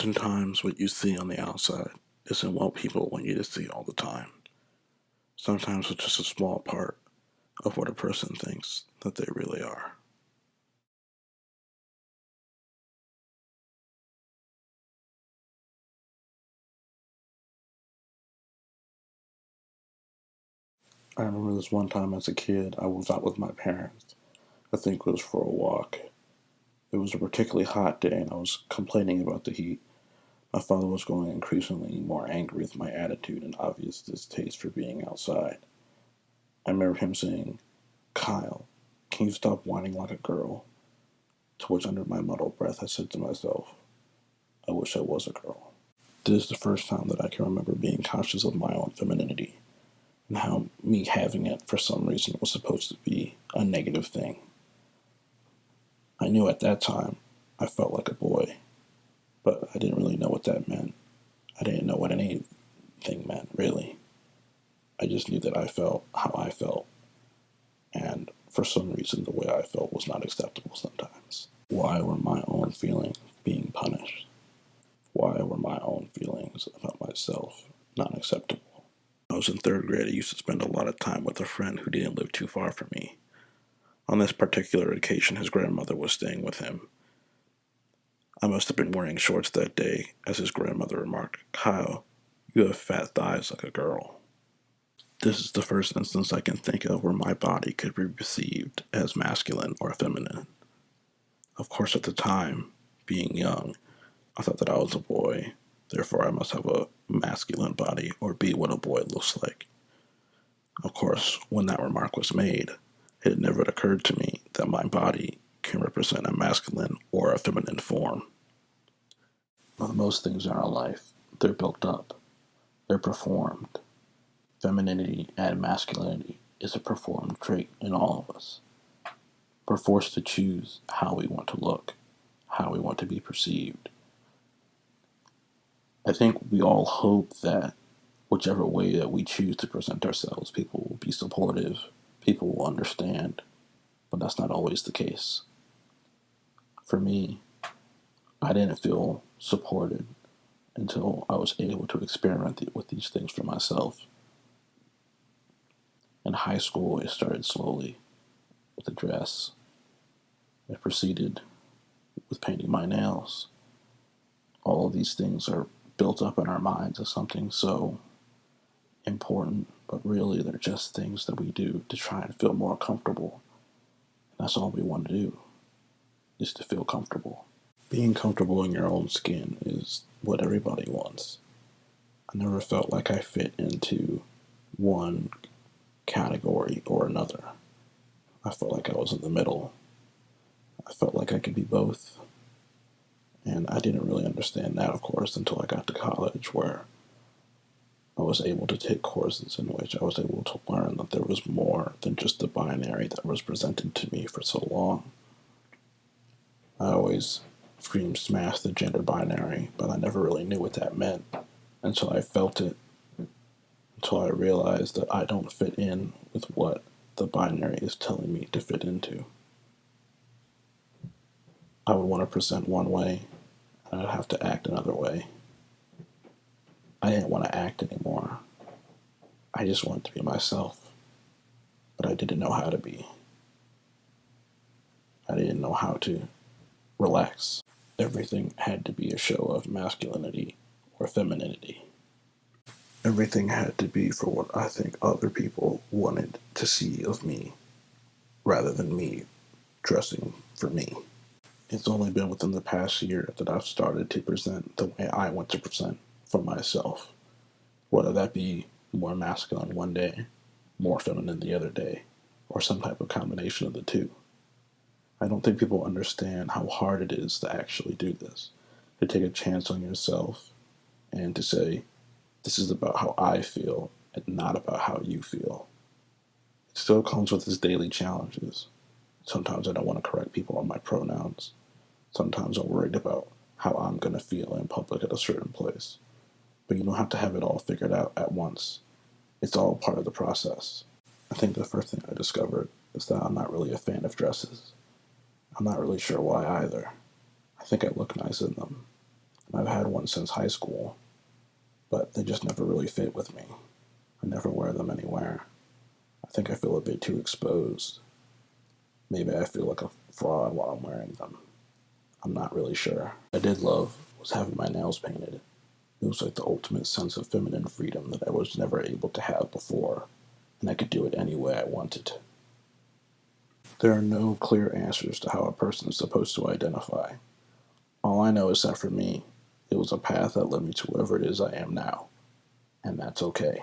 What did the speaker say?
Oftentimes, what you see on the outside isn't what people want you to see all the time. Sometimes it's just a small part of what a person thinks that they really are. I remember this one time as a kid, I was out with my parents. I think it was for a walk. It was a particularly hot day, and I was complaining about the heat. My father was growing increasingly more angry with my attitude and obvious distaste for being outside. I remember him saying, "Kyle, can you stop whining like a girl?" To which, under my muddled breath, I said to myself, "I wish I was a girl." This is the first time that I can remember being conscious of my own femininity and how me having it for some reason was supposed to be a negative thing. I knew at that time I felt like a boy, but I didn't really know what that meant. I didn't know what anything meant, really. I just knew that I felt how I felt, and for some reason, the way I felt was not acceptable sometimes. Why were my own feelings being punished? Why were my own feelings about myself not acceptable? I was in third grade. I used to spend a lot of time with a friend who didn't live too far from me. On this particular occasion, his grandmother was staying with him. I must have been wearing shorts that day, as his grandmother remarked, "Kyle, you have fat thighs like a girl." This is the first instance I can think of where my body could be perceived as masculine or feminine. Of course, at the time, being young, I thought that I was a boy, therefore I must have a masculine body or be what a boy looks like. Of course, when that remark was made, it had never occurred to me that my body can represent a masculine or a feminine form. Well, most things in our life, they're built up, they're performed. Femininity and masculinity is a performed trait in all of us. We're forced to choose how we want to look, how we want to be perceived. I think we all hope that whichever way that we choose to present ourselves, people will be supportive, people will understand, but that's not always the case. For me, I didn't feel supported until I was able to experiment with these things for myself. In high school, it started slowly with a dress. It proceeded with painting my nails. All of these things are built up in our minds as something so important, but really they're just things that we do to try and feel more comfortable. And that's all we want to do, is to feel comfortable. Being comfortable in your own skin is what everybody wants. I never felt like I fit into one category or another. I felt like I was in the middle. I felt like I could be both. And I didn't really understand that, of course, until I got to college, where I was able to take courses in which I was able to learn that there was more than just the binary that was presented to me for so long. I always screamed smash the gender binary, but I never really knew what that meant until I felt it, until I realized that I don't fit in with what the binary is telling me to fit into. I would want to present one way, and I'd have to act another way. I didn't want to act anymore. I just wanted to be myself, but I didn't know how to be. I didn't know how to relax. Everything had to be a show of masculinity or femininity. Everything had to be for what I think other people wanted to see of me, rather than me dressing for me. It's only been within the past year that I've started to present the way I want to present for myself, whether that be more masculine one day, more feminine the other day, or some type of combination of the two. I don't think people understand how hard it is to actually do this, to take a chance on yourself and to say, this is about how I feel and not about how you feel. It still comes with its daily challenges. Sometimes I don't want to correct people on my pronouns. Sometimes I'm worried about how I'm going to feel in public at a certain place. But you don't have to have it all figured out at once. It's all part of the process. I think the first thing I discovered is that I'm not really a fan of dresses. I'm not really sure why either. I think I look nice in them. And I've had one since high school, but they just never really fit with me. I never wear them anywhere. I think I feel a bit too exposed. Maybe I feel like a fraud while I'm wearing them. I'm not really sure. I did love was having my nails painted. It was like the ultimate sense of feminine freedom that I was never able to have before, and I could do it any way I wanted. There are no clear answers to how a person is supposed to identify. All I know is that for me, it was a path that led me to whoever it is I am now, and that's okay.